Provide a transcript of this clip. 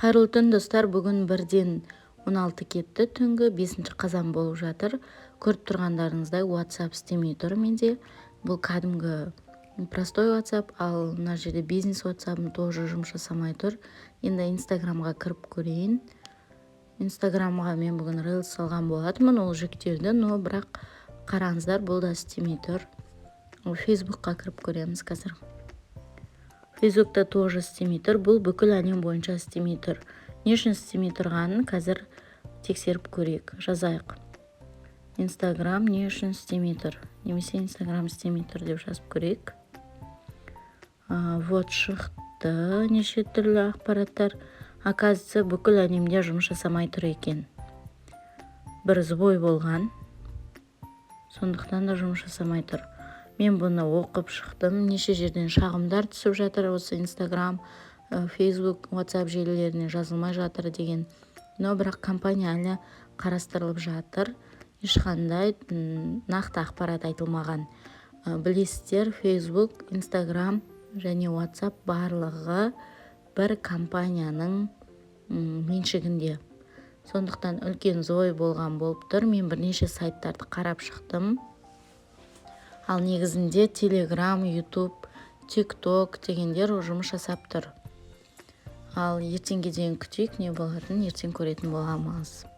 Қайырлы түн достар, бүгін 1-16 кетті, түнгі 5 қазан болып жатыр. Көріп тұрғандарыңыздай WhatsApp істемей тұр менде. Бұл кәдімгі простой WhatsApp, ал мына жерде бизнес WhatsApp тоже жұмыс жасамай тұр. Енді Instagramға кіріп көрейін. Instagramға мен бүгін Reels салған болатынмын, ол жүктелді, но бірақ қараңыздар, бұл да істемей тұр. Facebookқа кіріп көреміз қазір. Facebook'та тоже істемей тұр. Бұл бүкіл әлем бойынша істемей тұр. Не үшін істемей тұрғанын қазір тексеріп көрейік. Жазайық. Instagram не үшін істемей тұр? Немесе Instagram істемей тұр деп жазып көрейік. Вот шықты неше түрлі ақпараттар. Оказывается, бүкіл әлемде жұмыс жасамай тұр екен. Бір сбой болған. Сондықтан да жұмыс жасамай тұр. Мен бұны оқып шықтым. Неше жерден шағымдар түсіп жатыр. Осы Instagram, Facebook, WhatsApp желілеріне жазылмай жатыр деген. Но бірақ компания әлі қарастырылып жатыр. Ешқандай нақты ақпарат айтылмаған. Білесіздер, Facebook, Instagram және WhatsApp барлығы бір компанияның меншігінде. Сондықтан үлкен зой болған болып тұр. Мен бірнеше сайттарды қарап шықтым. Ал негізінде Telegram, YouTube, TikTok дегендер жұмыс жасап тұр. Ал ертеңге дейін күтейік, не болатынын ертең көретін боламыз.